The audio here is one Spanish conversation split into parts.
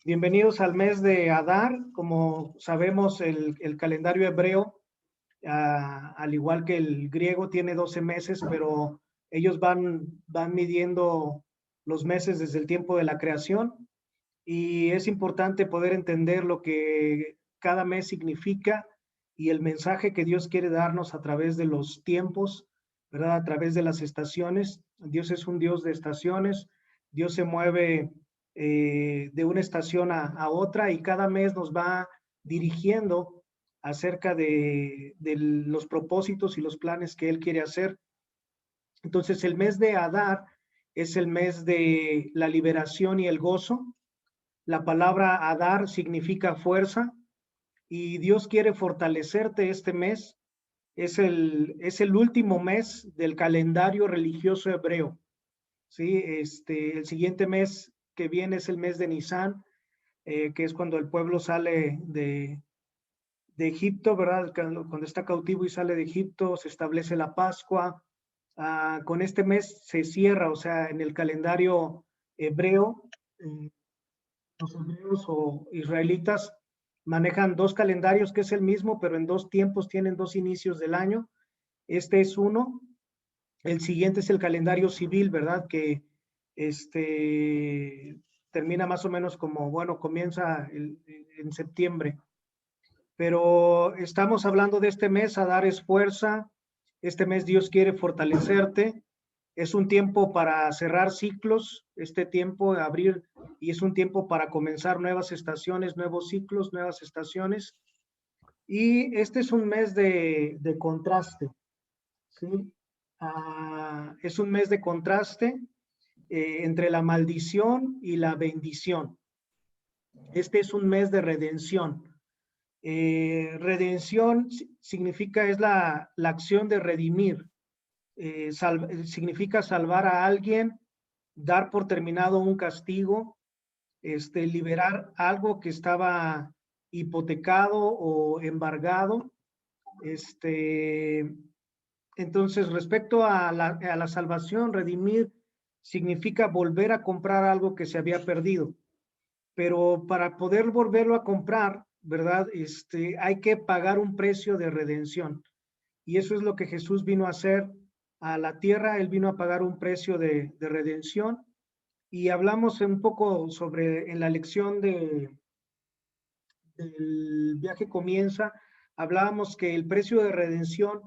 Bienvenidos al mes de Adar. Como sabemos, el calendario hebreo, al igual que el griego, tiene 12 meses, pero ellos van midiendo los meses desde el tiempo de la creación y es importante poder entender lo que cada mes significa y el mensaje que Dios quiere darnos a través de los tiempos, ¿verdad? A través de las estaciones. Dios es un Dios de estaciones. Dios se mueve de una estación a otra y cada mes nos va dirigiendo acerca de los propósitos y los planes que Él quiere hacer. Entonces, el mes de Adar es el mes de la liberación y el gozo. La palabra Adar significa fuerza y Dios quiere fortalecerte este mes. Es el último mes del calendario religioso hebreo. ¿Sí? El siguiente mes que viene es el mes de Nisan, que es cuando el pueblo sale de Egipto, ¿verdad? Cuando está cautivo y sale de Egipto, se establece la Pascua. Con este mes se cierra, o sea, en el calendario hebreo, los hebreos o israelitas manejan dos calendarios que es el mismo, pero en dos tiempos tienen dos inicios del año. Este es uno. El siguiente es el calendario civil, ¿verdad? Que este termina más o menos como, bueno, comienza en septiembre. Pero estamos hablando de este mes, a dar fuerza. Este mes Dios quiere fortalecerte. Es un tiempo para cerrar ciclos, este tiempo de abrir, y es un tiempo para comenzar nuevas estaciones, nuevos ciclos, nuevas estaciones. Y este es un mes de contraste, ¿sí? Es un mes de contraste entre la maldición y la bendición. Este es un mes de redención. Redención significa, es la acción de redimir. Significa salvar a alguien, dar por terminado un castigo, liberar algo que estaba hipotecado o embargado. Entonces, respecto a la salvación, redimir significa volver a comprar algo que se había perdido. Pero para poder volverlo a comprar, ¿verdad? Hay que pagar un precio de redención. Y eso es lo que Jesús vino a hacer a la tierra. Él vino a pagar un precio de redención. Y hablamos un poco sobre, en la lección del viaje comienza, hablábamos que el precio de redención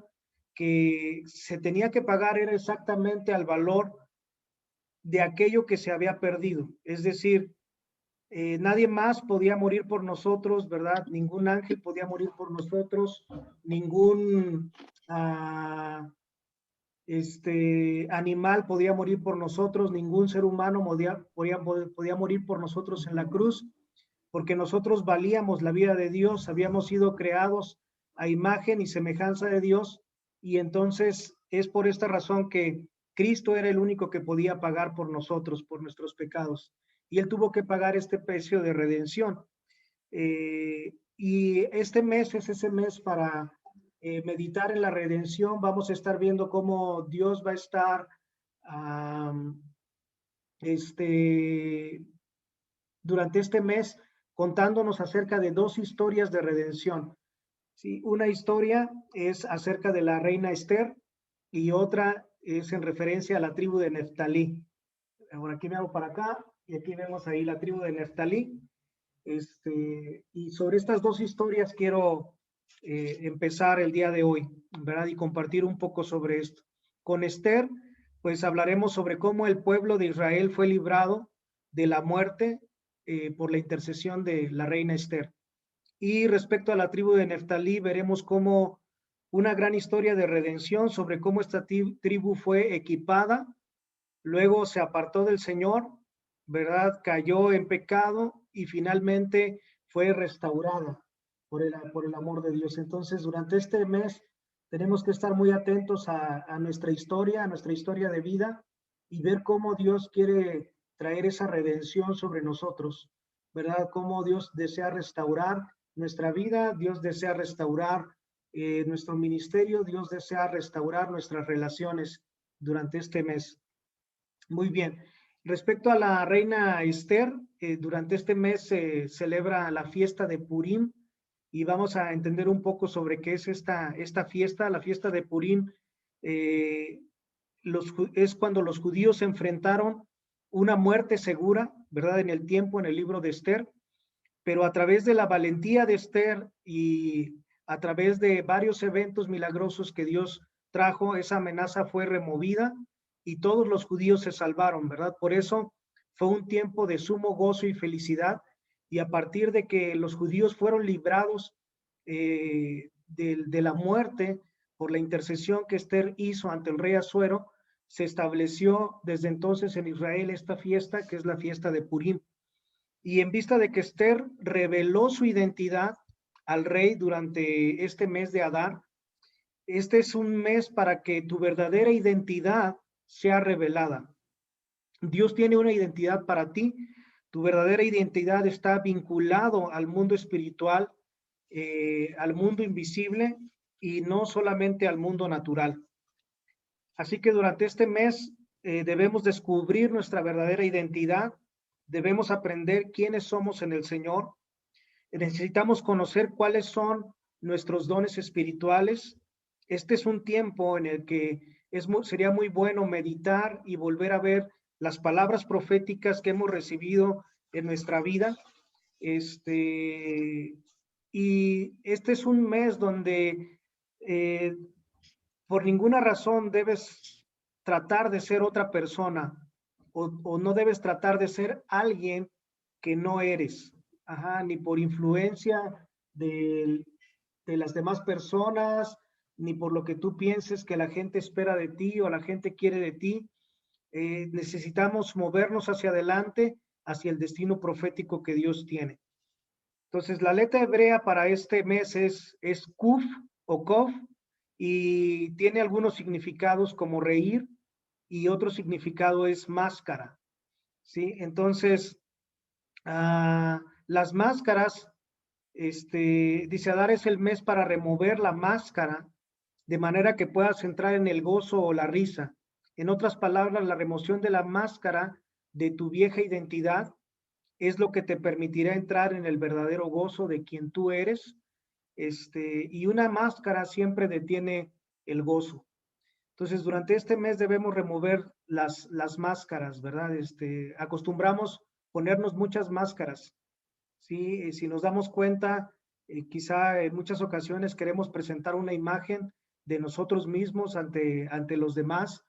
que se tenía que pagar era exactamente al valor de aquello que se había perdido. Es decir, nadie más podía morir por nosotros, ¿verdad? Ningún ángel podía morir por nosotros, ningún animal podía morir por nosotros, ningún ser humano podía morir por nosotros en la cruz, porque nosotros valíamos la vida de Dios, habíamos sido creados a imagen y semejanza de Dios, y entonces es por esta razón que Cristo era el único que podía pagar por nosotros, por nuestros pecados, y Él tuvo que pagar este precio de redención. Y este mes es ese mes para meditar en la redención. Vamos a estar viendo cómo Dios va a estar um, este, durante este mes contándonos acerca de dos historias de redención. ¿Sí? Una historia es acerca de la reina Esther y otra es en referencia a la tribu de Neftalí. Ahora aquí me hago para acá y aquí vemos ahí la tribu de Neftalí. Y sobre estas dos historias quiero empezar el día de hoy, ¿verdad? Y compartir un poco sobre esto. Con Esther, pues hablaremos sobre cómo el pueblo de Israel fue librado de la muerte por la intercesión de la reina Esther. Y respecto a la tribu de Neftalí, veremos cómo una gran historia de redención sobre cómo esta tribu fue equipada, luego se apartó del Señor, ¿verdad? Cayó en pecado y finalmente fue restaurada por el amor de Dios. Entonces, durante este mes tenemos que estar muy atentos a nuestra historia de vida y ver cómo Dios quiere traer esa redención sobre nosotros, ¿verdad? Cómo Dios desea restaurar nuestra vida, Dios desea restaurar nuestro ministerio, Dios desea restaurar nuestras relaciones durante este mes. Muy bien. Respecto a la reina Esther, durante este mes se celebra la fiesta de Purim y vamos a entender un poco sobre qué es esta fiesta. La fiesta de Purim eh, es cuando los judíos se enfrentaron una muerte segura, ¿verdad? En el tiempo, en el libro de Esther, pero a través de la valentía de Esther y a través de varios eventos milagrosos que Dios trajo, esa amenaza fue removida y todos los judíos se salvaron, ¿verdad? Por eso fue un tiempo de sumo gozo y felicidad, y a partir de que los judíos fueron librados de la muerte por la intercesión que Esther hizo ante el rey Asuero, se estableció desde entonces en Israel esta fiesta que es la fiesta de Purim. Y en vista de que Esther reveló su identidad al rey durante este mes de Adar, este es un mes para que tu verdadera identidad sea revelada. Dios tiene una identidad para ti. Tu verdadera identidad está vinculado al mundo espiritual, al mundo invisible y no solamente al mundo natural. Así que durante este mes debemos descubrir nuestra verdadera identidad, debemos aprender quiénes somos en el Señor, necesitamos conocer cuáles son nuestros dones espirituales. Este es un tiempo en el que sería muy bueno meditar y volver a ver las palabras proféticas que hemos recibido en nuestra vida. Y este es un mes donde por ninguna razón debes tratar de ser otra persona o no debes tratar de ser alguien que no eres. Ajá, ni por influencia de, de las demás personas, ni por lo que tú pienses que la gente espera de ti o la gente quiere de ti. Necesitamos movernos hacia adelante, hacia el destino profético que Dios tiene. Entonces, la letra hebrea para este mes es Kuf o Kof, y tiene algunos significados como reír y otro significado es máscara, ¿sí? Entonces, las máscaras, dice Adar es el mes para remover la máscara de manera que puedas entrar en el gozo o la risa. En otras palabras, la remoción de la máscara de tu vieja identidad es lo que te permitirá entrar en el verdadero gozo de quien tú eres. Y una máscara siempre detiene el gozo. Entonces, durante este mes debemos remover las máscaras, ¿verdad? Acostumbramos ponernos muchas máscaras, ¿sí? Si nos damos cuenta, quizá en muchas ocasiones queremos presentar una imagen de nosotros mismos ante los demás,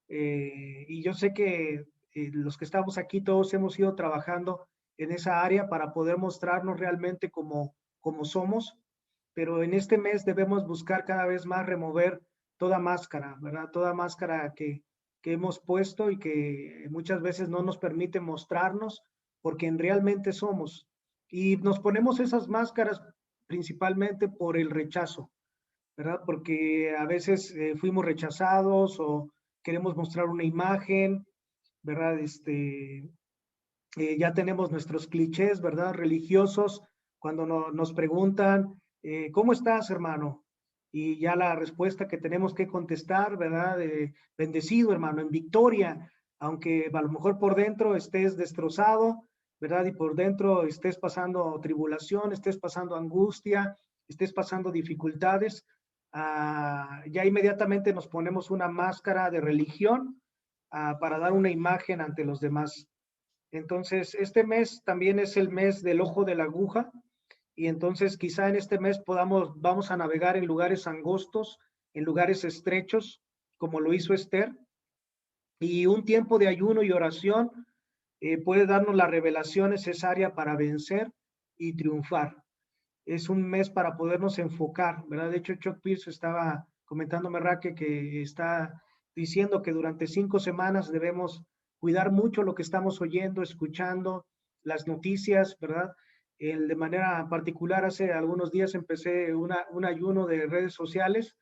y yo sé que los que estamos aquí todos hemos ido trabajando en esa área para poder mostrarnos realmente como somos, pero en este mes debemos buscar cada vez más remover toda máscara, ¿verdad? Toda máscara que hemos puesto y que muchas veces no nos permite mostrarnos por quien realmente somos. Y nos ponemos esas máscaras principalmente por el rechazo, ¿verdad? Porque a veces fuimos rechazados o queremos mostrar una imagen, ¿verdad? Ya tenemos nuestros clichés, ¿verdad? Religiosos, cuando nos preguntan, ¿cómo estás, hermano? Y ya la respuesta que tenemos que contestar, ¿verdad? Bendecido, hermano, en victoria, aunque a lo mejor por dentro estés destrozado, ¿verdad? Y por dentro estés pasando tribulación, estés pasando angustia, estés pasando dificultades, ya inmediatamente nos ponemos una máscara de religión para dar una imagen ante los demás. Entonces, este mes también es el mes del ojo de la aguja, y entonces quizá en este mes vamos a navegar en lugares angostos, en lugares estrechos, como lo hizo Esther, y un tiempo de ayuno y oración puede darnos la revelación necesaria para vencer y triunfar. Es un mes para podernos enfocar, ¿verdad? De hecho, Chuck Pierce estaba comentándome, Raque, que está diciendo que durante 5 semanas debemos cuidar mucho lo que estamos oyendo, escuchando, las noticias, ¿verdad? De manera particular, hace algunos días empecé un ayuno de redes sociales,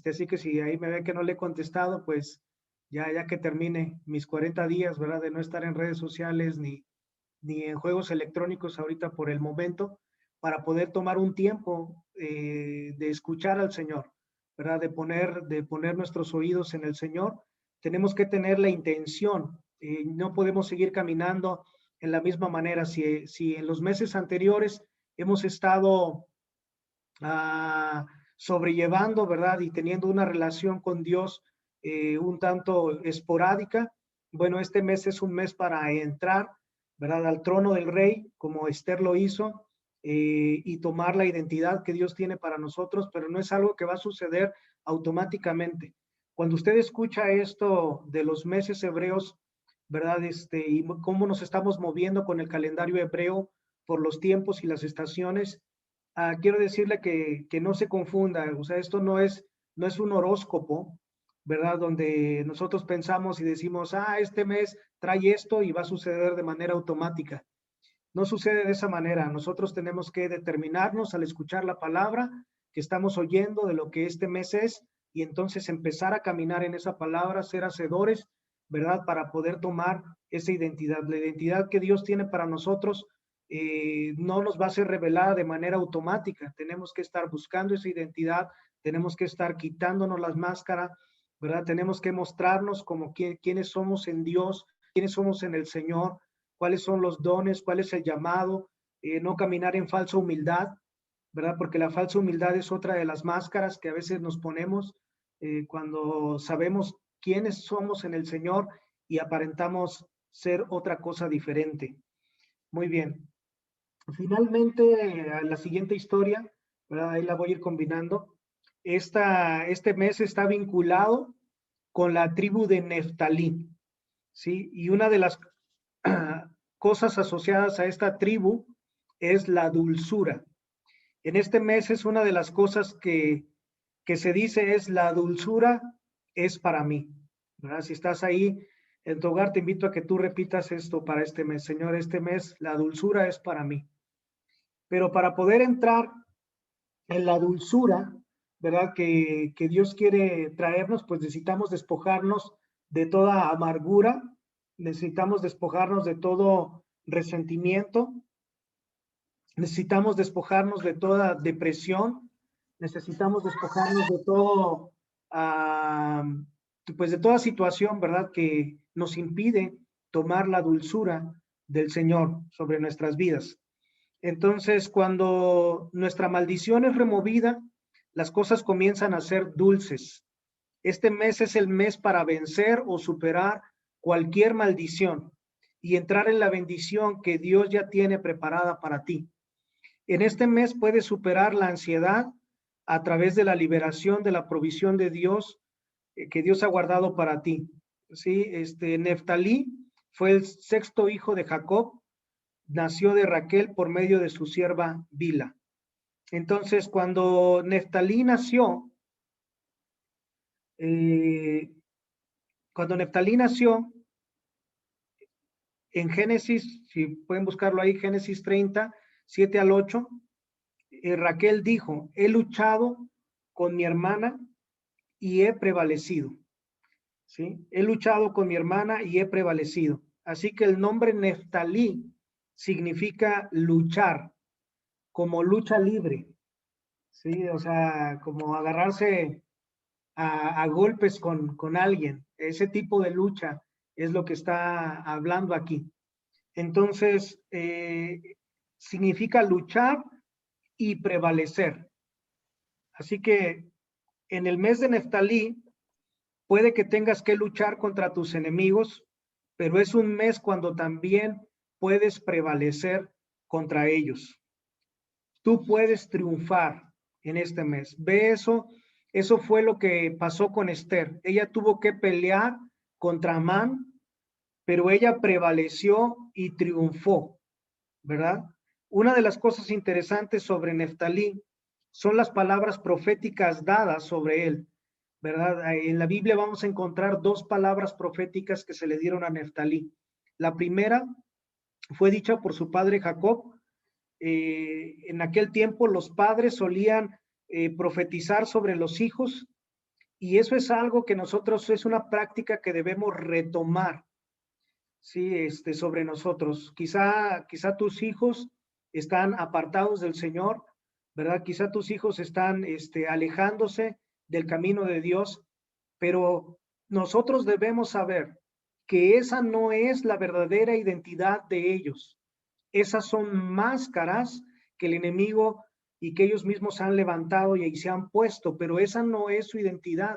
así que si ahí me ve que no le he contestado, pues ya que termine mis 40 días, ¿verdad? De no estar en redes sociales ni en juegos electrónicos ahorita por el momento, para poder tomar un tiempo de escuchar al Señor, ¿verdad? De poner nuestros oídos en el Señor. Tenemos que tener la intención No podemos seguir caminando en la misma manera. Si en los meses anteriores hemos estado sobrellevando, ¿verdad? Y teniendo una relación con Dios un tanto esporádica, bueno, este mes es un mes para entrar, ¿verdad? Al trono del rey, como Esther lo hizo, y tomar la identidad que Dios tiene para nosotros, pero no es algo que va a suceder automáticamente. Cuando usted escucha esto de los meses hebreos, ¿verdad? Y cómo nos estamos moviendo con el calendario hebreo por los tiempos y las estaciones, quiero decirle que no se confunda, o sea, esto no es un horóscopo, ¿verdad? Donde nosotros pensamos y decimos, este mes trae esto y va a suceder de manera automática. No sucede de esa manera. Nosotros tenemos que determinarnos al escuchar la palabra que estamos oyendo de lo que este mes es y entonces empezar a caminar en esa palabra, ser hacedores, ¿verdad? Para poder tomar esa identidad. La identidad que Dios tiene para nosotros no nos va a ser revelada de manera automática. Tenemos que estar buscando esa identidad, tenemos que estar quitándonos las máscaras, ¿verdad? Tenemos que mostrarnos como quiénes somos en Dios, quiénes somos en el Señor, cuáles son los dones, cuál es el llamado, no caminar en falsa humildad, ¿verdad? Porque la falsa humildad es otra de las máscaras que a veces nos ponemos cuando sabemos quiénes somos en el Señor y aparentamos ser otra cosa diferente. Muy bien. Finalmente, la siguiente historia, ¿verdad? Ahí la voy a ir combinando. Este mes está vinculado con la tribu de Neftalí, ¿sí? Y una de las cosas asociadas a esta tribu es la dulzura. En este mes es una de las cosas que se dice es la dulzura es para mí, ¿verdad? Si estás ahí en tu hogar, te invito a que tú repitas esto para este mes. Señor, este mes la dulzura es para mí. Pero para poder entrar en la dulzura, ¿verdad? Que Dios quiere traernos, pues necesitamos despojarnos de toda amargura, necesitamos despojarnos de todo resentimiento, necesitamos despojarnos de toda depresión, necesitamos despojarnos de todo, pues de toda situación, ¿verdad? Que nos impide tomar la dulzura del Señor sobre nuestras vidas. Entonces, cuando nuestra maldición es removida, las cosas comienzan a ser dulces. Este mes es el mes para vencer o superar cualquier maldición y entrar en la bendición que Dios ya tiene preparada para ti. En este mes puedes superar la ansiedad a través de la liberación de la provisión de Dios que Dios ha guardado para ti. Sí, Neftalí fue el sexto hijo de Jacob, nació de Raquel por medio de su sierva Bila. Entonces, cuando Neftalí nació, eh, en Génesis, si pueden buscarlo ahí, Génesis 30, 7 al 8, Raquel dijo, he luchado con mi hermana y he prevalecido. ¿Sí? He luchado con mi hermana y he prevalecido. Así que el nombre Neftalí significa luchar, como lucha libre. Sí, o sea, como agarrarse a golpes con alguien. Ese tipo de lucha es lo que está hablando aquí. Entonces, significa luchar y prevalecer. Así que en el mes de Neftalí puede que tengas que luchar contra tus enemigos, pero es un mes cuando también puedes prevalecer contra ellos. Tú puedes triunfar en este mes. Ve eso, eso fue lo que pasó con Esther. Ella tuvo que pelear contra Amán, pero ella prevaleció y triunfó, ¿verdad? Una de las cosas interesantes sobre Neftalí son las palabras proféticas dadas sobre él, ¿verdad? En la Biblia vamos a encontrar dos palabras proféticas que se le dieron a Neftalí. La primera fue dicha por su padre Jacob. En aquel tiempo los padres solían profetizar sobre los hijos y eso es algo que nosotros, es una práctica que debemos retomar, ¿sí? Sobre nosotros. Quizá tus hijos están apartados del Señor, ¿verdad? Quizá tus hijos están alejándose del camino de Dios, pero nosotros debemos saber que esa no es la verdadera identidad de ellos. Esas son máscaras que el enemigo y que ellos mismos han levantado y ahí se han puesto, pero esa no es su identidad.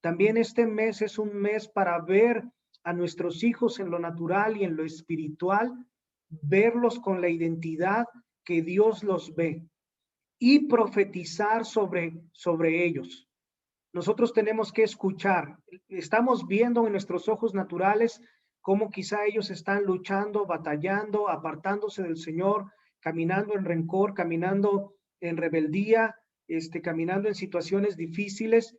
También este mes es un mes para ver a nuestros hijos en lo natural y en lo espiritual, verlos con la identidad que Dios los ve y profetizar sobre ellos. Nosotros tenemos que escuchar. Estamos viendo en nuestros ojos naturales cómo quizá ellos están luchando, batallando, apartándose del Señor, caminando en rencor, caminando en rebeldía, caminando en situaciones difíciles.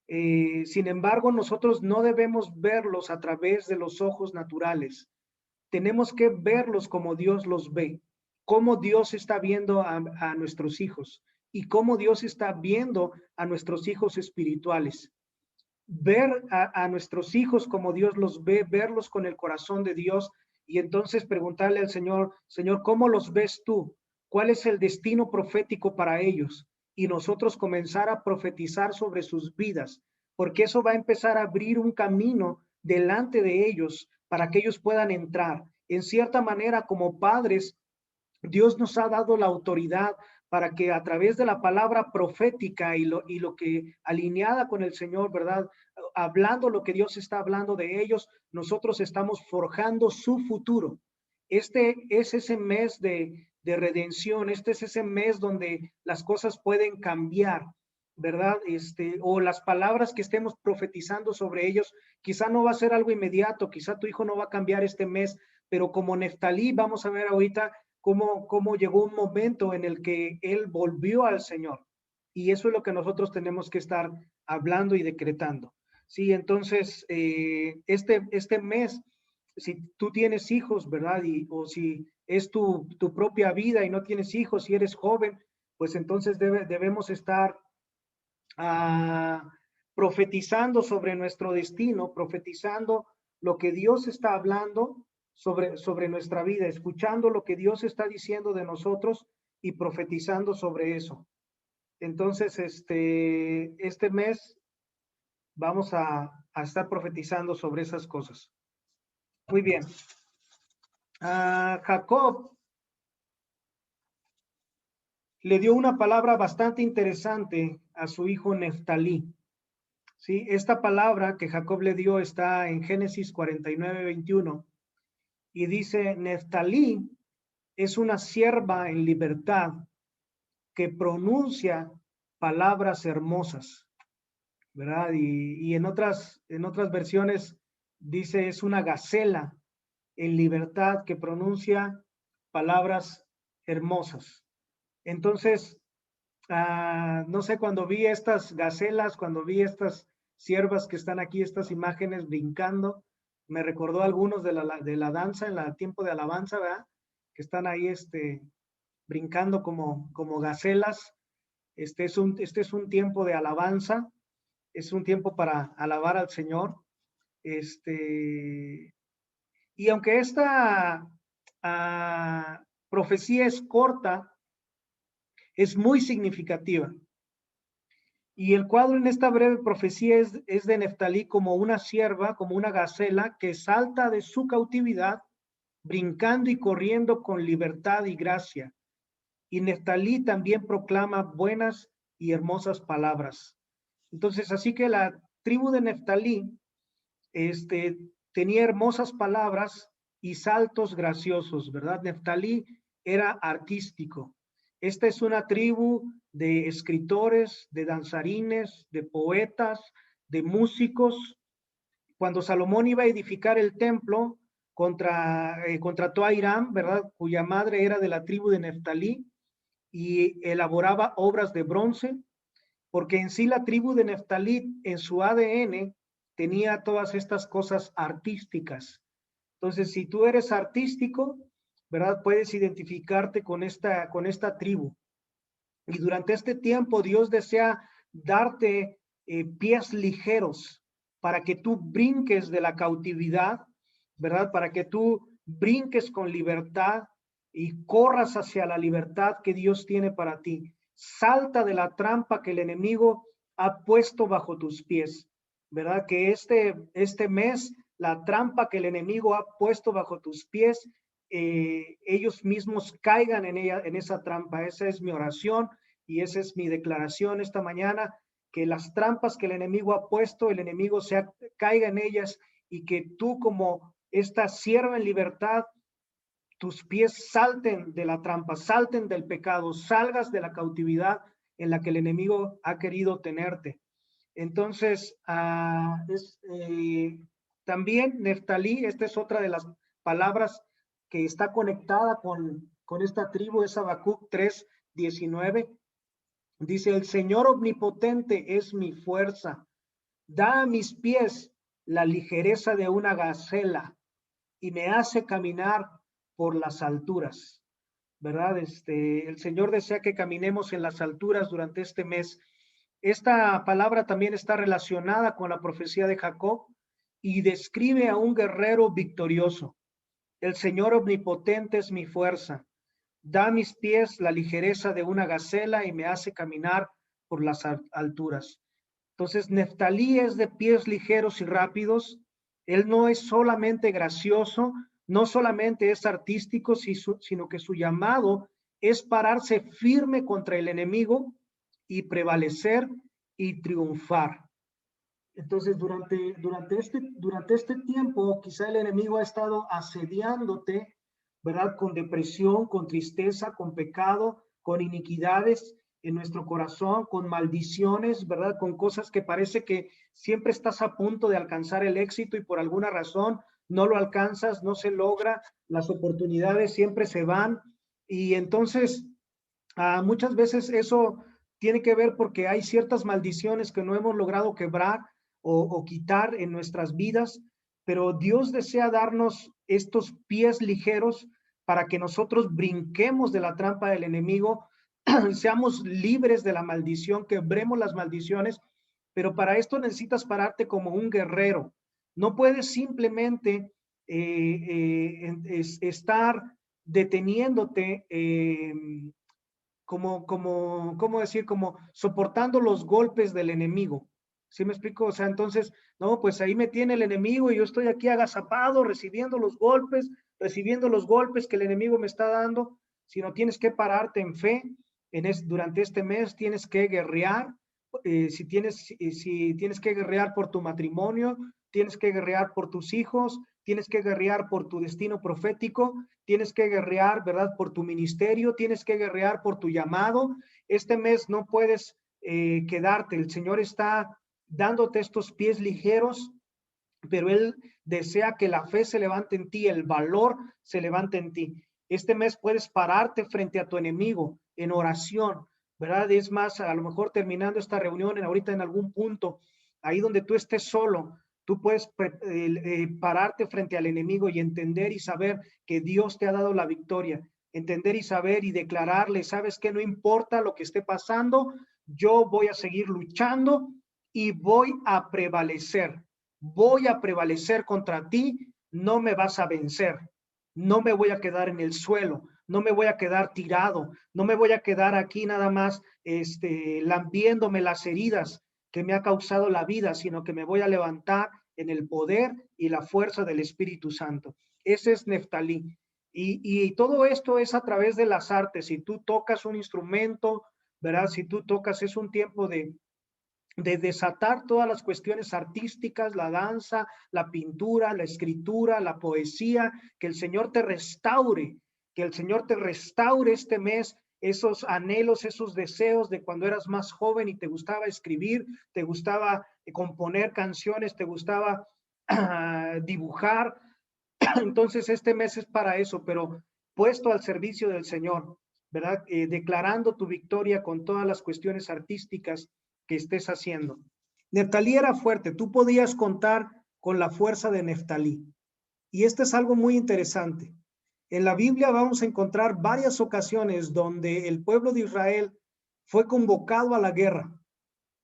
Sin embargo, nosotros no debemos verlos a través de los ojos naturales. Tenemos que verlos como Dios los ve, cómo Dios está viendo a nuestros hijos y cómo Dios está viendo a nuestros hijos espirituales. Ver a nuestros hijos como Dios los ve, verlos con el corazón de Dios y entonces preguntarle al Señor, Señor, ¿cómo los ves tú? ¿Cuál es el destino profético para ellos? Y nosotros comenzar a profetizar sobre sus vidas, porque eso va a empezar a abrir un camino delante de ellos para que ellos puedan entrar. En cierta manera, como padres, Dios nos ha dado la autoridad para que a través de la palabra profética y lo que alineada con el Señor, ¿verdad? Hablando lo que Dios está hablando de ellos, nosotros estamos forjando su futuro. Este es ese mes de redención, este es ese mes donde las cosas pueden cambiar, ¿verdad? O las palabras que estemos profetizando sobre ellos, quizá no va a ser algo inmediato, quizá tu hijo no va a cambiar este mes, pero como Neftalí, vamos a ver ahorita cómo llegó un momento en el que él volvió al Señor. Y eso es lo que nosotros tenemos que estar hablando y decretando. Sí, entonces, este mes, si tú tienes hijos, ¿verdad? O si es tu propia vida y no tienes hijos, si eres joven, pues entonces debemos estar uh, profetizando sobre nuestro destino, profetizando lo que Dios está hablando sobre nuestra vida, escuchando lo que Dios está diciendo de nosotros y profetizando sobre eso. Entonces, este mes vamos a estar profetizando sobre esas cosas. Muy bien. Jacob le dio una palabra bastante interesante a su hijo Neftalí. Sí, esta palabra que Jacob le dio está en Génesis 49:21 y dice, Neftalí es una sierva en libertad que pronuncia palabras hermosas, ¿verdad? Y en otras versiones dice es una gacela en libertad que pronuncia palabras hermosas. Entonces, no sé, cuando vi estas gacelas, cuando vi estas siervas que están aquí, estas imágenes brincando, me recordó a algunos de la danza, en el tiempo de alabanza, ¿verdad? Que están ahí brincando como gacelas. Este es un tiempo de alabanza, es un tiempo para alabar al Señor. Y aunque esta profecía es corta, es muy significativa. Y el cuadro en esta breve profecía es de Neftalí como una sierva, como una gacela que salta de su cautividad, brincando y corriendo con libertad y gracia. Y Neftalí también proclama buenas y hermosas palabras. Entonces, así que la tribu de Neftalí tenía hermosas palabras y saltos graciosos, ¿verdad? Neftalí era artístico. Esta es una tribu de escritores, de danzarines, de poetas, de músicos. Cuando Salomón iba a edificar el templo, contrató a Hiram, ¿verdad? Cuya madre era de la tribu de Neftalí y elaboraba obras de bronce, porque en sí la tribu de Neftalí en su ADN tenía todas estas cosas artísticas. Entonces, si tú eres artístico, ¿verdad? Puedes identificarte con esta tribu. Y durante este tiempo Dios desea darte pies ligeros para que tú brinques de la cautividad, ¿verdad? Para que tú brinques con libertad y corras hacia la libertad que Dios tiene para ti. Salta de la trampa que el enemigo ha puesto bajo tus pies, ¿verdad? Que este mes la trampa que el enemigo ha puesto bajo tus pies, ellos mismos caigan en ella, en esa trampa. Esa es mi oración y esa es mi declaración esta mañana, que las trampas que el enemigo ha puesto, el enemigo caiga en ellas, y que tú, como esta sierva en libertad, tus pies salten de la trampa, salten del pecado, salgas de la cautividad en la que el enemigo ha querido tenerte. Entonces, también Neftalí, esta es otra de las palabras que está conectada con esta tribu, es Habacuc 3:19. Dice: el Señor omnipotente es mi fuerza, da a mis pies la ligereza de una gacela y me hace caminar por las alturas, ¿verdad? El Señor desea que caminemos en las alturas durante este mes. Esta palabra también está relacionada con la profecía de Jacob y describe a un guerrero victorioso. El Señor omnipotente es mi fuerza, da a mis pies la ligereza de una gacela y me hace caminar por las alturas. Entonces, Neftalí es de pies ligeros y rápidos. Él no es solamente gracioso, no solamente es artístico, sino que su llamado es pararse firme contra el enemigo y prevalecer y triunfar. Entonces, durante este tiempo, quizá el enemigo ha estado asediándote, ¿verdad? Con depresión, con tristeza, con pecado, con iniquidades en nuestro corazón, con maldiciones, ¿verdad? Con cosas que parece que siempre estás a punto de alcanzar el éxito y por alguna razón no lo alcanzas, no se logra, las oportunidades siempre se van. Y entonces, muchas veces eso tiene que ver porque hay ciertas maldiciones que no hemos logrado quebrar o quitar en nuestras vidas, pero Dios desea darnos estos pies ligeros para que nosotros brinquemos de la trampa del enemigo, seamos libres de la maldición, quebremos las maldiciones, pero para esto necesitas pararte como un guerrero. No puedes simplemente estar deteniéndote, ¿cómo decir? Como soportando los golpes del enemigo. ¿Sí me explico? O sea, entonces, no, pues ahí me tiene el enemigo y yo estoy aquí agazapado, recibiendo los golpes que el enemigo me está dando, sino tienes que pararte en fe. Durante este mes tienes que guerrear. Si tienes que guerrear por tu matrimonio, tienes que guerrear por tus hijos, tienes que guerrear por tu destino profético, tienes que guerrear, ¿verdad? Por tu ministerio, tienes que guerrear por tu llamado. Este mes no puedes quedarte. El Señor está dándote estos pies ligeros, pero Él desea que la fe se levante en ti, el valor se levante en ti. Este mes puedes pararte frente a tu enemigo en oración, ¿verdad? Es más, a lo mejor terminando esta reunión, ahorita en algún punto, ahí donde tú estés solo, tú puedes pararte frente al enemigo y entender y saber que Dios te ha dado la victoria. Entender y saber y declararle: sabes que no importa lo que esté pasando, yo voy a seguir luchando y voy a prevalecer contra ti, no me vas a vencer, no me voy a quedar en el suelo, no me voy a quedar tirado, no me voy a quedar aquí nada más lambiéndome las heridas que me ha causado la vida, sino que me voy a levantar en el poder y la fuerza del Espíritu Santo. Ese es Neftalí. Y todo esto es a través de las artes. Si tú tocas un instrumento, ¿verdad? Si tú tocas, es un tiempo de desatar todas las cuestiones artísticas, la danza, la pintura, la escritura, la poesía, que el Señor te restaure, que el Señor te restaure este mes esos anhelos, esos deseos de cuando eras más joven y te gustaba escribir, te gustaba componer canciones, te gustaba dibujar. Entonces este mes es para eso, pero puesto al servicio del Señor, ¿verdad? Declarando tu victoria con todas las cuestiones artísticas que estés haciendo. Neftalí era fuerte, tú podías contar con la fuerza de Neftalí. Y esto es algo muy interesante. En la Biblia vamos a encontrar varias ocasiones donde el pueblo de Israel fue convocado a la guerra.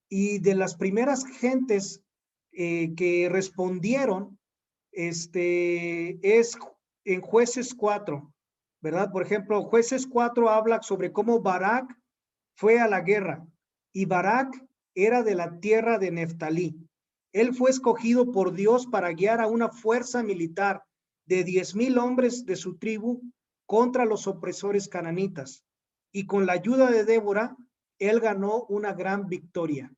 Y de las primeras gentes que respondieron, es en Jueces 4, ¿verdad? Por ejemplo, Jueces 4 habla sobre cómo Barak fue a la guerra y Barak era de la tierra de Neftalí. Él fue escogido por Dios para guiar a una fuerza militar de 10,000 hombres de su tribu contra los opresores cananitas. Y con la ayuda de Débora, él ganó una gran victoria.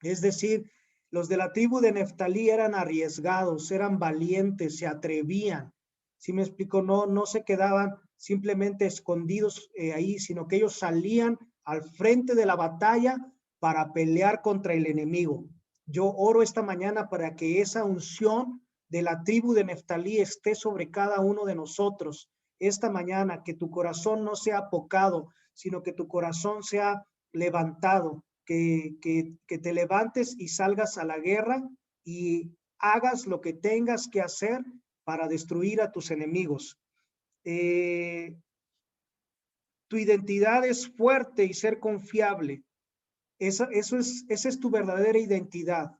Es decir, los de la tribu de Neftalí eran arriesgados, eran valientes, se atrevían. ¿Sí me explico? No se quedaban simplemente escondidos ahí, sino que ellos salían al frente de la batalla para pelear contra el enemigo. Yo oro esta mañana para que esa unción de la tribu de Neftalí esté sobre cada uno de nosotros. Esta mañana, que tu corazón no sea apocado, sino que tu corazón sea levantado, que te levantes y salgas a la guerra y hagas lo que tengas que hacer para destruir a tus enemigos. Tu identidad es fuerte y ser confiable. Esa es tu verdadera identidad.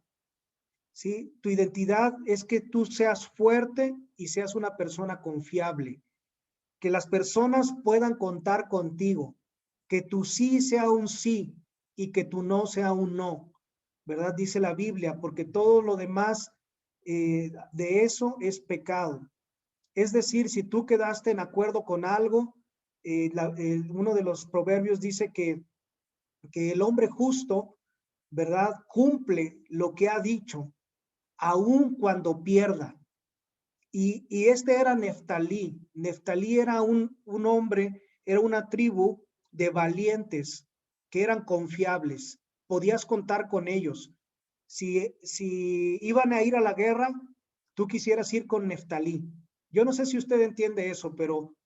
¿Sí? Tu identidad es que tú seas fuerte y seas una persona confiable. Que las personas puedan contar contigo. Que tu sí sea un sí y que tu no sea un no. ¿Verdad? Dice la Biblia, porque todo lo demás de eso es pecado. Es decir, si tú quedaste en acuerdo con algo, uno de los proverbios dice que el hombre justo, ¿verdad? Cumple lo que ha dicho, aun cuando pierda. Y este era Neftalí. Neftalí era un hombre, era una tribu de valientes que eran confiables. Podías contar con ellos. Si iban a ir a la guerra, tú quisieras ir con Neftalí. Yo no sé si usted entiende eso, pero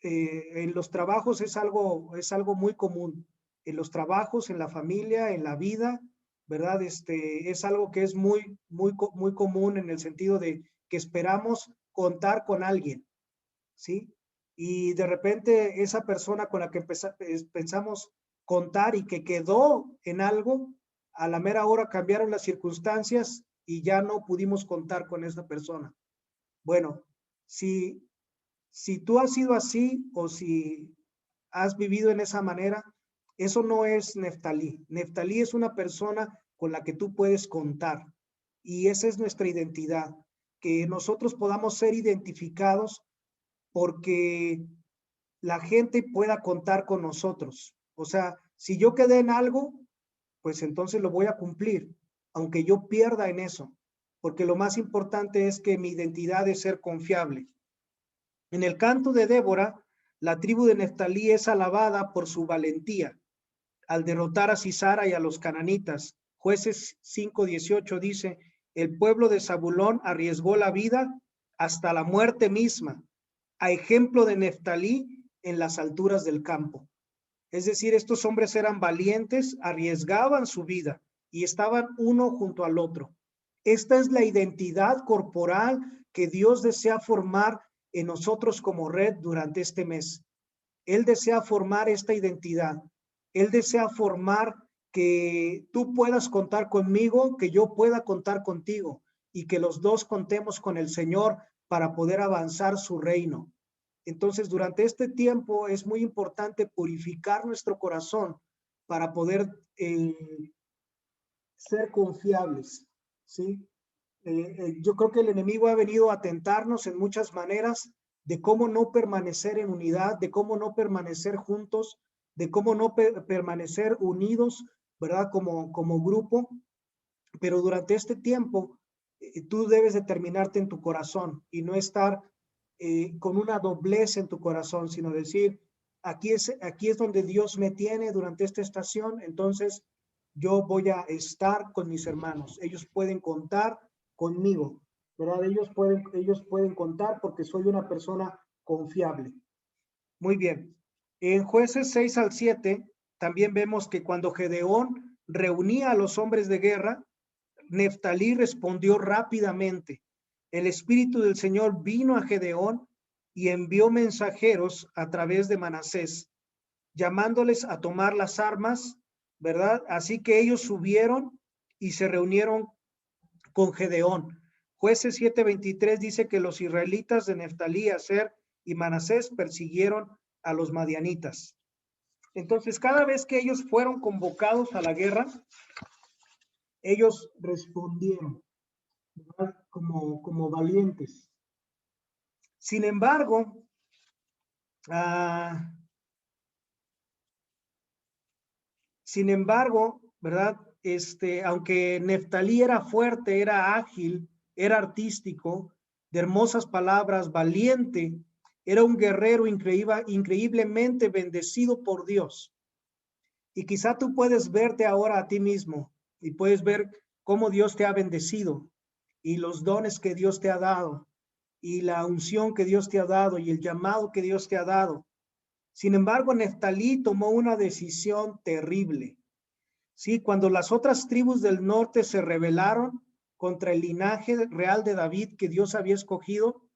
en los trabajos es algo muy común. En los trabajos, en la familia, en la vida, ¿verdad? Es algo que es muy común en el sentido de que esperamos contar con alguien, ¿sí? Y de repente esa persona con la que pensamos contar y que quedó en algo, a la mera hora cambiaron las circunstancias y ya no pudimos contar con esa persona. Bueno, si tú has sido así o si has vivido en esa manera, eso no es Neftalí. Neftalí es una persona con la que tú puedes contar y esa es nuestra identidad, que nosotros podamos ser identificados porque la gente pueda contar con nosotros. O sea, si yo quedé en algo, pues entonces lo voy a cumplir, aunque yo pierda en eso, porque lo más importante es que mi identidad es ser confiable. En el canto de Débora, la tribu de Neftalí es alabada por su valentía al derrotar a Sisara y a los cananitas. Jueces 5:18 dice, el pueblo de Zabulón arriesgó la vida hasta la muerte misma, a ejemplo de Neftalí en las alturas del campo. Es decir, estos hombres eran valientes, arriesgaban su vida y estaban uno junto al otro. Esta es la identidad corporal que Dios desea formar en nosotros como red durante este mes. Él desea formar esta identidad. Él desea formar que tú puedas contar conmigo, que yo pueda contar contigo y que los dos contemos con el Señor para poder avanzar su reino. Entonces, durante este tiempo es muy importante purificar nuestro corazón para poder ser confiables, ¿sí? Yo creo que el enemigo ha venido a tentarnos en muchas maneras de cómo no permanecer en unidad, de cómo no permanecer juntos, de cómo no permanecer unidos, ¿verdad? Como grupo. Pero durante este tiempo, tú debes determinarte en tu corazón y no estar con una doblez en tu corazón, sino decir, aquí es donde Dios me tiene durante esta estación, entonces yo voy a estar con mis hermanos. Ellos pueden contar conmigo, ¿verdad? Ellos pueden contar porque soy una persona confiable. Muy bien. En Jueces 6-7 también vemos que cuando Gedeón reunía a los hombres de guerra, Neftalí respondió rápidamente. El Espíritu del Señor vino a Gedeón y envió mensajeros a través de Manasés, llamándoles a tomar las armas, ¿verdad? Así que ellos subieron y se reunieron con Gedeón. Jueces 7:23 dice que los israelitas de Neftalí, Aser y Manasés persiguieron a los madianitas. Entonces, cada vez que ellos fueron convocados a la guerra, ellos respondieron, ¿verdad? Como valientes. Sin embargo, ¿verdad? Aunque Neftalí era fuerte, era ágil, era artístico, de hermosas palabras, valiente, era un guerrero increíblemente bendecido por Dios. Y quizá tú puedes verte ahora a ti mismo y puedes ver cómo Dios te ha bendecido y los dones que Dios te ha dado y la unción que Dios te ha dado y el llamado que Dios te ha dado. Sin embargo, Neftalí tomó una decisión terrible. Sí, cuando las otras tribus del norte se rebelaron contra el linaje real de David que Dios había escogido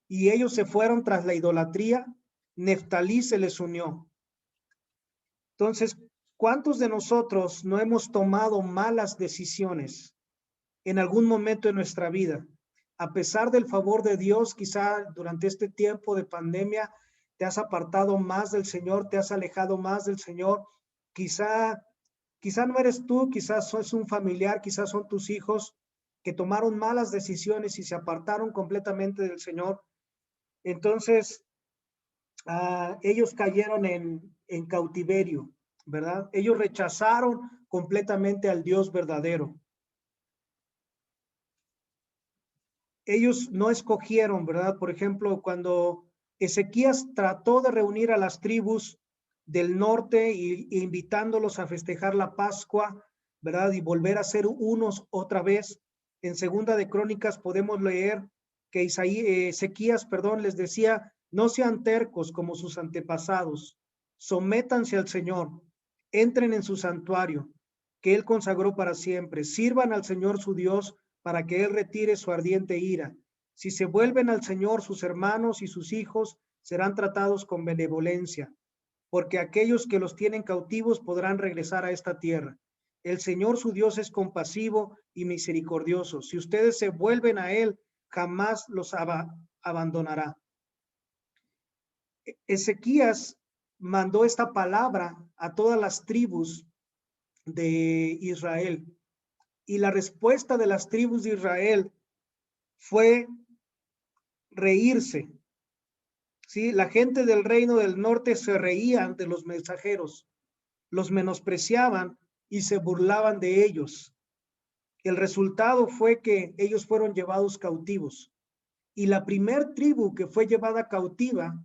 y ellos se fueron tras la idolatría, Neftalí se les unió. Entonces, ¿cuántos de nosotros no hemos tomado malas decisiones en algún momento de nuestra vida? A pesar del favor de Dios, quizá durante este tiempo de pandemia te has apartado más del Señor, te has alejado más del Señor. Quizá no eres tú, quizás es un familiar, quizás son tus hijos que tomaron malas decisiones y se apartaron completamente del Señor. Entonces, ellos cayeron en cautiverio, ¿verdad? Ellos rechazaron completamente al Dios verdadero. Ellos no escogieron, ¿verdad? Por ejemplo, cuando Ezequías trató de reunir a las tribus del norte e invitándolos a festejar la Pascua, ¿verdad? Y volver a ser unos otra vez. En Segunda de Crónicas podemos leer que Ezequías, les decía, no sean tercos como sus antepasados, sométanse al Señor, entren en su santuario, que Él consagró para siempre, sirvan al Señor su Dios para que Él retire su ardiente ira. Si se vuelven al Señor, sus hermanos y sus hijos serán tratados con benevolencia, porque aquellos que los tienen cautivos podrán regresar a esta tierra. El Señor su Dios es compasivo y misericordioso. Si ustedes se vuelven a Él, jamás los abandonará. Ezequías mandó esta palabra a todas las tribus de Israel. Y la respuesta de las tribus de Israel fue reírse. ¿Sí? La gente del reino del norte se reían de los mensajeros, los menospreciaban y se burlaban de ellos. El resultado fue que ellos fueron llevados cautivos. Y la primer tribu que fue llevada cautiva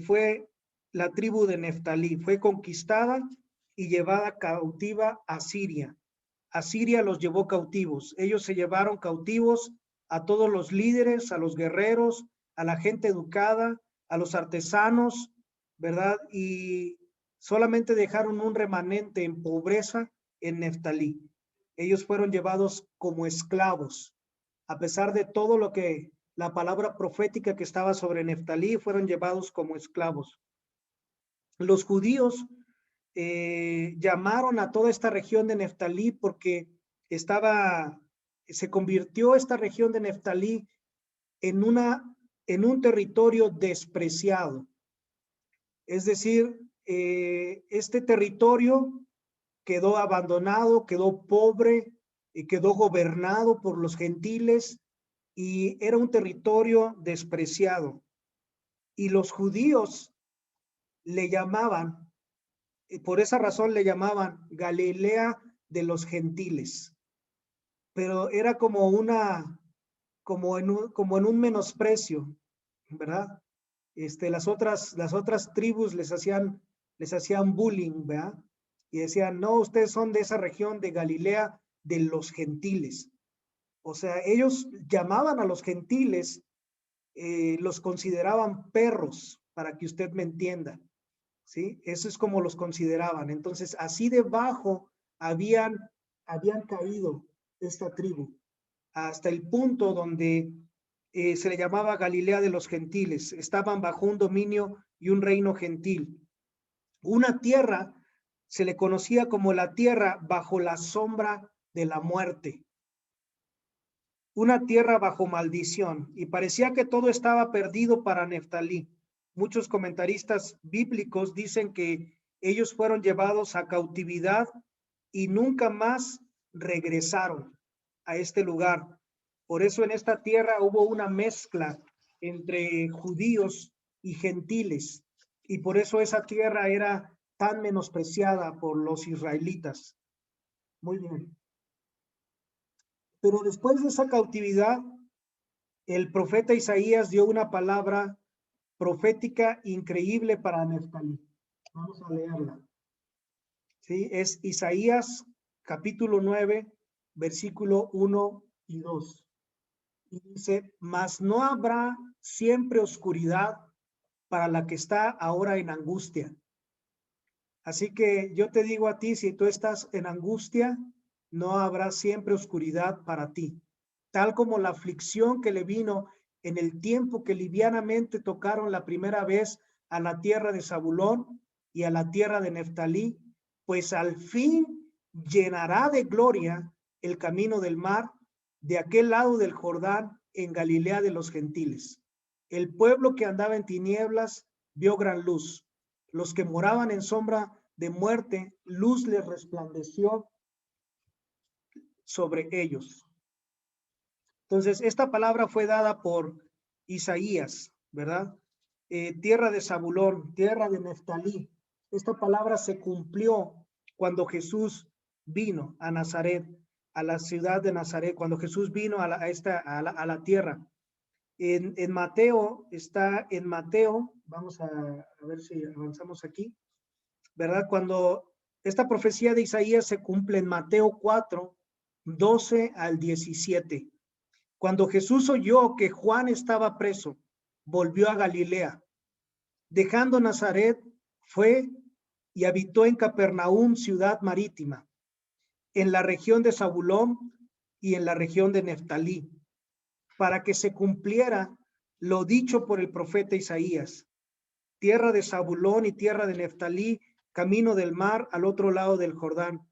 fue la tribu de Neftalí. Fue conquistada y llevada cautiva a Siria. Asiria los llevó cautivos. Ellos se llevaron cautivos a todos los líderes, a los guerreros, a la gente educada, a los artesanos, ¿verdad? Y solamente dejaron un remanente en pobreza en Neftalí. Ellos fueron llevados como esclavos. A pesar de todo lo que la palabra profética que estaba sobre Neftalí, fueron llevados como esclavos. Los judíos llamaron a toda esta región de Neftalí porque se convirtió esta región de Neftalí en un territorio despreciado. Es decir, este territorio quedó abandonado, quedó pobre y quedó gobernado por los gentiles y era un territorio despreciado. Y los judíos le llamaban, por esa razón le llamaban Galilea de los gentiles, pero era como en un menosprecio, ¿verdad? Las otras tribus les hacían bullying, ¿verdad? Y decían, no, ustedes son de esa región de Galilea de los gentiles. O sea, ellos llamaban a los gentiles, los consideraban perros, para que usted me entienda. ¿Sí? Eso es como los consideraban. Entonces, así debajo habían caído esta tribu, hasta el punto donde se le llamaba Galilea de los gentiles. Estaban bajo un dominio y un reino gentil. Una tierra se le conocía como la tierra bajo la sombra de la muerte. Una tierra bajo maldición, y parecía que todo estaba perdido para Neftalí. Muchos comentaristas bíblicos dicen que ellos fueron llevados a cautividad y nunca más regresaron a este lugar. Por eso en esta tierra hubo una mezcla entre judíos y gentiles, y por eso esa tierra era tan menospreciada por los israelitas. Muy bien. Pero después de esa cautividad, el profeta Isaías dio una palabra profética increíble para Neftalí. Vamos a leerla. Sí, es Isaías capítulo 9, versículo 1 y 2. Y dice, mas no habrá siempre oscuridad para la que está ahora en angustia. Así que yo te digo a ti, si tú estás en angustia, no habrá siempre oscuridad para ti. Tal como la aflicción que le vino en el tiempo que livianamente tocaron la primera vez a la tierra de Zabulón y a la tierra de Neftalí, pues al fin llenará de gloria el camino del mar de aquel lado del Jordán en Galilea de los gentiles. El pueblo que andaba en tinieblas vio gran luz. Los que moraban en sombra de muerte, luz les resplandeció sobre ellos. Entonces, esta palabra fue dada por Isaías, ¿verdad? Tierra de Zabulón, tierra de Neftalí. Esta palabra se cumplió cuando Jesús vino a Nazaret, a la ciudad de Nazaret, cuando Jesús vino a la tierra. En Mateo, está en Mateo, vamos a ver si avanzamos aquí, ¿verdad? Cuando esta profecía de Isaías se cumple en Mateo 4, 12 al 17. Cuando Jesús oyó que Juan estaba preso, volvió a Galilea. Dejando Nazaret, fue y habitó en Capernaum, ciudad marítima, en la región de Zabulón y en la región de Neftalí, para que se cumpliera lo dicho por el profeta Isaías. Tierra de Zabulón y tierra de Neftalí, camino del mar al otro lado del Jordán,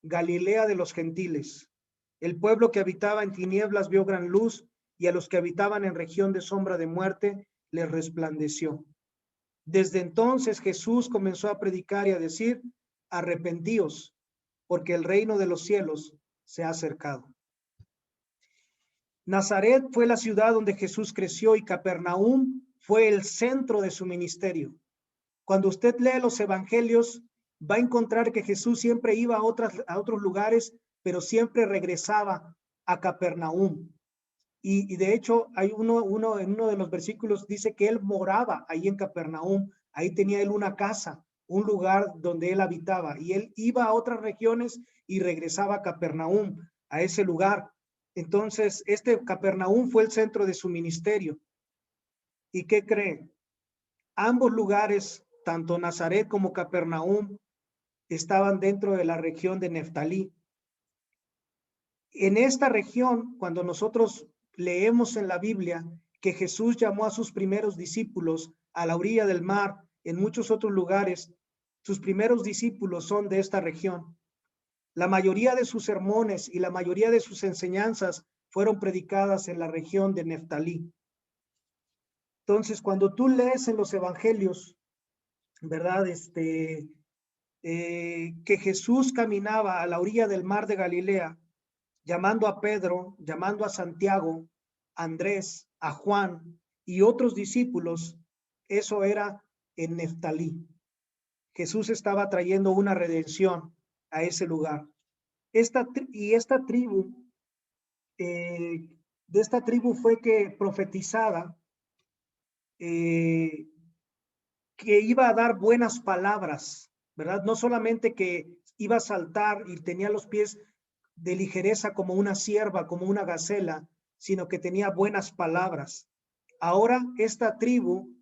Galilea de los gentiles. El pueblo que habitaba en tinieblas vio gran luz, y a los que habitaban en región de sombra de muerte les resplandeció. Desde entonces Jesús comenzó a predicar y a decir, arrepentíos, porque el reino de los cielos se ha acercado. Nazaret fue la ciudad donde Jesús creció y Capernaum fue el centro de su ministerio. Cuando usted lee los evangelios, va a encontrar que Jesús siempre iba a otros lugares, pero siempre regresaba a Capernaum. Y de hecho, hay en uno de los versículos dice que él moraba ahí en Capernaum. Ahí tenía él una casa, un lugar donde él habitaba. Y él iba a otras regiones y regresaba a Capernaum, a ese lugar. Entonces, este Capernaum fue el centro de su ministerio. ¿Y qué creen? Ambos lugares, tanto Nazaret como Capernaum, estaban dentro de la región de Neftalí. En esta región, cuando nosotros leemos en la Biblia que Jesús llamó a sus primeros discípulos a la orilla del mar, en muchos otros lugares, sus primeros discípulos son de esta región. La mayoría de sus sermones y la mayoría de sus enseñanzas fueron predicadas en la región de Neftalí. Entonces, cuando tú lees en los evangelios, ¿verdad? Que Jesús caminaba a la orilla del mar de Galilea, llamando a Pedro, llamando a Santiago, a Andrés, a Juan y otros discípulos, eso era en Neftalí. Jesús estaba trayendo una redención a ese lugar. Esta tribu, de esta tribu fue que profetizada, que iba a dar buenas palabras, ¿verdad? No solamente que iba a saltar y tenía los pies de ligereza como una cierva, como una gacela, sino que tenía buenas palabras. Ahora esta tribu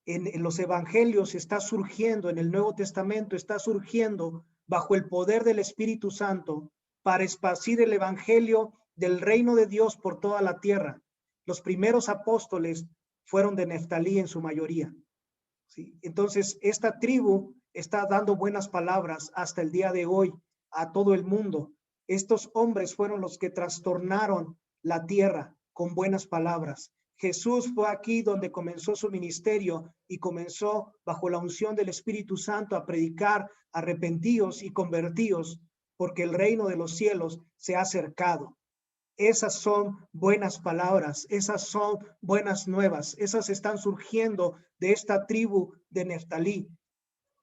en los evangelios está surgiendo, en el Nuevo Testamento está surgiendo bajo el poder del Espíritu Santo para esparcir el evangelio del reino de Dios por toda la tierra. Los primeros apóstoles fueron de Neftalí en su mayoría. ¿Sí? Entonces, esta tribu está dando buenas palabras hasta el día de hoy a todo el mundo. Estos hombres fueron los que trastornaron la tierra con buenas palabras. Jesús fue aquí donde comenzó su ministerio y comenzó bajo la unción del Espíritu Santo a predicar, arrepentíos y convertíos, porque el reino de los cielos se ha acercado. Esas son buenas palabras, esas son buenas nuevas, esas están surgiendo de esta tribu de Neftalí.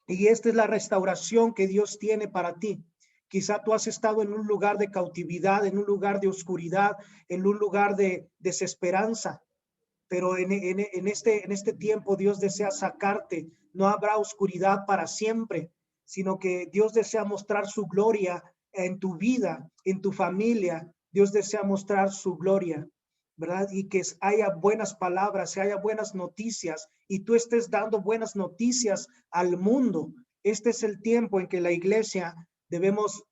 Y esta es la restauración que Dios tiene para ti. Quizá tú has estado en un lugar de cautividad, en un lugar de oscuridad, en un lugar de desesperanza, pero en este tiempo Dios desea sacarte. No habrá oscuridad para siempre, sino que Dios desea mostrar su gloria en tu vida, en tu familia. Dios desea mostrar su gloria, ¿verdad? Y que haya buenas palabras, que haya buenas noticias y tú estés dando buenas noticias al mundo. Este es el tiempo en que la iglesia debemos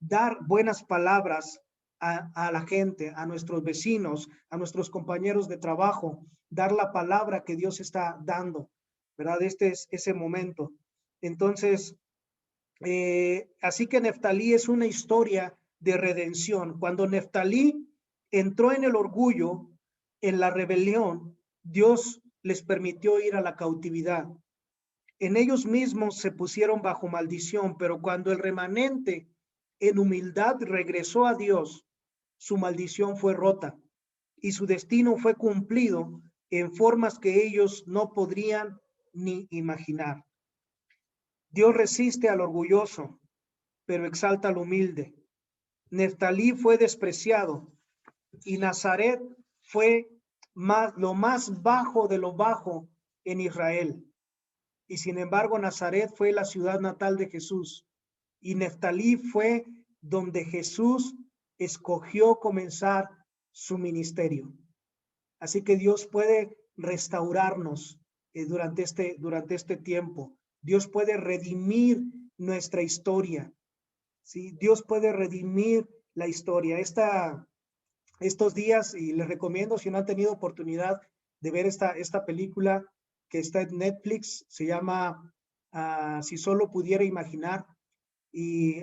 dar buenas palabras a la gente, a nuestros vecinos, a nuestros compañeros de trabajo, dar la palabra que Dios está dando, ¿verdad? Este es ese momento. Entonces, así que Neftalí es una historia de redención. Cuando Neftalí entró en el orgullo, en la rebelión, Dios les permitió ir a la cautividad. En ellos mismos se pusieron bajo maldición, pero cuando el remanente en humildad regresó a Dios, su maldición fue rota y su destino fue cumplido en formas que ellos no podrían ni imaginar. Dios resiste al orgulloso, pero exalta al humilde. Neftalí fue despreciado y Nazaret fue lo más bajo de lo bajo en Israel. Y sin embargo, Nazaret fue la ciudad natal de Jesús. Y Neftalí fue donde Jesús escogió comenzar su ministerio. Así que Dios puede restaurarnos durante este tiempo. Dios puede redimir nuestra historia. ¿Sí? Dios puede redimir la historia. Estos días, y les recomiendo si no han tenido oportunidad de ver esta película que está en Netflix, se llama Si solo pudiera imaginar, y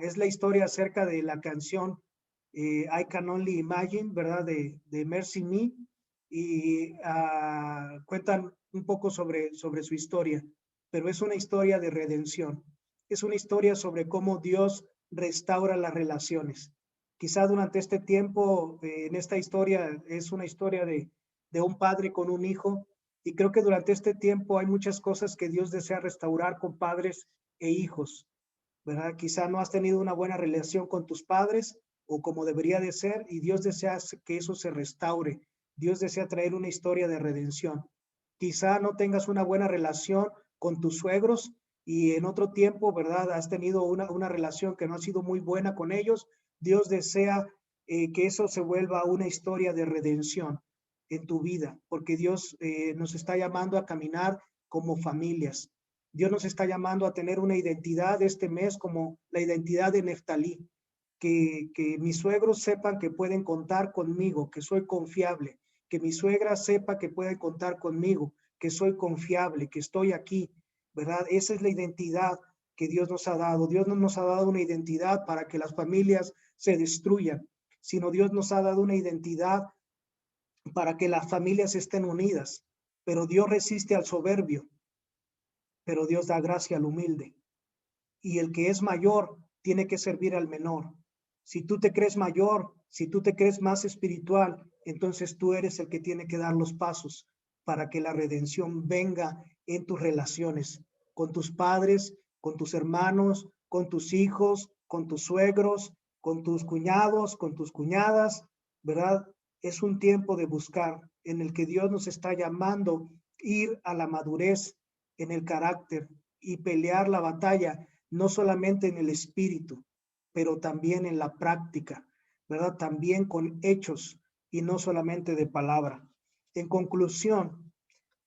es la historia acerca de la canción I Can Only Imagine, ¿verdad? De Mercy Me, y cuentan un poco sobre su historia, pero es una historia de redención, es una historia sobre cómo Dios restaura las relaciones. Quizá durante este tiempo, en esta historia, es una historia de un padre con un hijo, y creo que durante este tiempo hay muchas cosas que Dios desea restaurar con padres e hijos, ¿verdad? Quizá no has tenido una buena relación con tus padres o como debería de ser, y Dios desea que eso se restaure. Dios desea traer una historia de redención. Quizá no tengas una buena relación con tus suegros y en otro tiempo, ¿verdad? Has tenido una relación que no ha sido muy buena con ellos. Dios desea que eso se vuelva una historia de redención en tu vida, porque Dios nos está llamando a caminar como familias. Dios nos está llamando a tener una identidad este mes como la identidad de Neftalí, que mis suegros sepan que pueden contar conmigo, que soy confiable, que mi suegra sepa que puede contar conmigo, que soy confiable, que estoy aquí, ¿verdad? Esa es la identidad que Dios nos ha dado. Dios no nos ha dado una identidad para que las familias se destruyan, sino Dios nos ha dado una identidad para que las familias estén unidas. Pero Dios resiste al soberbio, pero Dios da gracia al humilde. Y el que es mayor tiene que servir al menor. Si tú te crees mayor, si tú te crees más espiritual, entonces tú eres el que tiene que dar los pasos para que la redención venga en tus relaciones, con tus padres, con tus hermanos, con tus hijos, con tus suegros, con tus cuñados, con tus cuñadas, ¿verdad? Es un tiempo de buscar en el que Dios nos está llamando ir a la madurez en el carácter y pelear la batalla, no solamente en el espíritu, pero también en la práctica, ¿verdad? También con hechos y no solamente de palabra. En conclusión,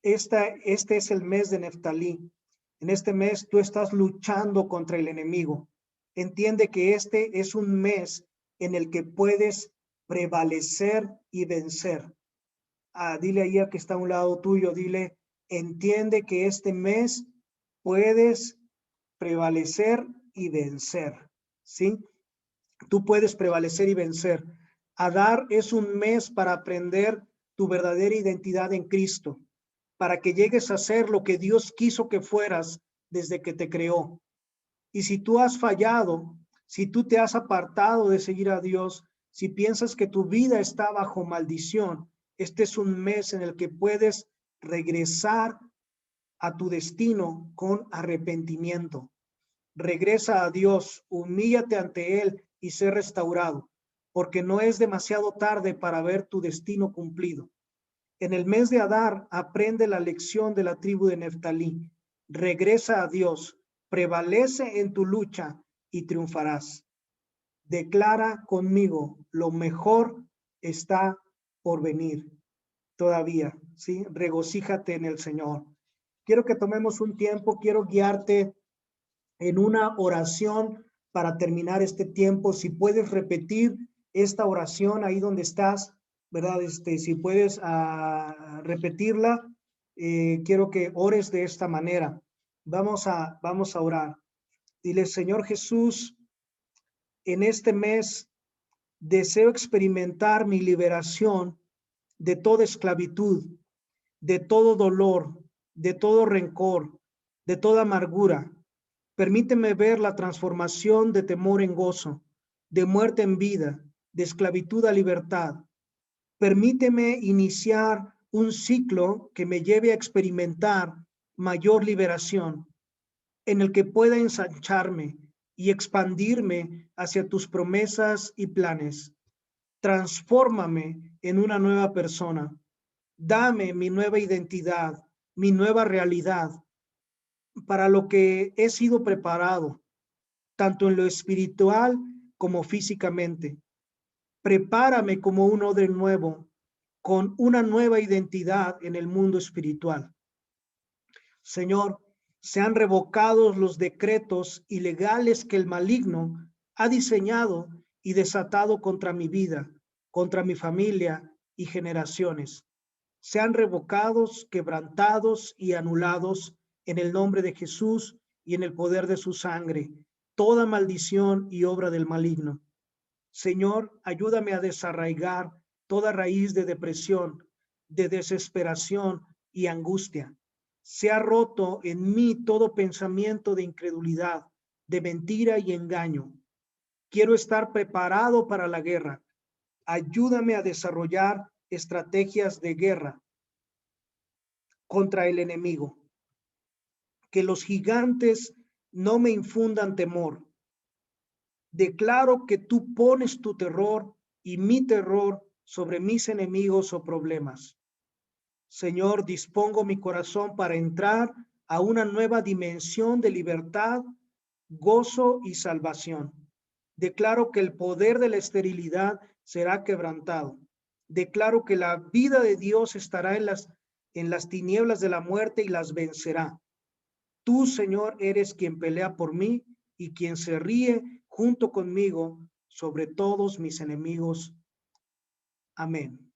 este es el mes de Neftalí. En este mes tú estás luchando contra el enemigo. Entiende que este es un mes en el que puedes prevalecer y vencer. Dile ahí a que está a un lado tuyo, dile, entiende que este mes puedes prevalecer y vencer, ¿sí? Tú puedes prevalecer y vencer. Adar es un mes para aprender tu verdadera identidad en Cristo, para que llegues a ser lo que Dios quiso que fueras desde que te creó. Y si tú has fallado, si tú te has apartado de seguir a Dios, si piensas que tu vida está bajo maldición, este es un mes en el que puedes regresar a tu destino con arrepentimiento. Regresa a Dios, humíllate ante Él y sé restaurado, porque no es demasiado tarde para ver tu destino cumplido. En el mes de Adar, aprende la lección de la tribu de Neftalí. Regresa a Dios, prevalece en tu lucha y triunfarás. Declara conmigo, lo mejor está por venir todavía, ¿sí? Regocíjate en el Señor. Quiero que tomemos un tiempo, quiero guiarte en una oración para terminar este tiempo. Si puedes repetir esta oración ahí donde estás, ¿verdad? Si puedes repetirla, quiero que ores de esta manera. Vamos a orar. Dile, Señor Jesús, en este mes deseo experimentar mi liberación de toda esclavitud, de todo dolor, de todo rencor, de toda amargura. Permíteme ver la transformación de temor en gozo, de muerte en vida, de esclavitud a libertad. Permíteme iniciar un ciclo que me lleve a experimentar mayor liberación, en el que pueda ensancharme y expandirme hacia tus promesas y planes. Transfórmame en una nueva persona. Dame mi nueva identidad, mi nueva realidad, para lo que he sido preparado, tanto en lo espiritual como físicamente. Prepárame como uno de nuevo, con una nueva identidad en el mundo espiritual. Señor, sean revocados los decretos ilegales que el maligno ha diseñado y desatado contra mi vida, contra mi familia y generaciones. Sean revocados, quebrantados y anulados en el nombre de Jesús y en el poder de su sangre, toda maldición y obra del maligno. Señor, ayúdame a desarraigar toda raíz de depresión, de desesperación y angustia. Se ha roto en mí todo pensamiento de incredulidad, de mentira y engaño. Quiero estar preparado para la guerra. Ayúdame a desarrollar estrategias de guerra contra el enemigo. Que los gigantes no me infundan temor. Declaro que tú pones tu terror y mi terror sobre mis enemigos o problemas. Señor, dispongo mi corazón para entrar a una nueva dimensión de libertad, gozo y salvación. Declaro que el poder de la esterilidad será quebrantado. Declaro que la vida de Dios estará en las tinieblas de la muerte y las vencerá. Tú, Señor, eres quien pelea por mí y quien se ríe junto conmigo sobre todos mis enemigos. Amén.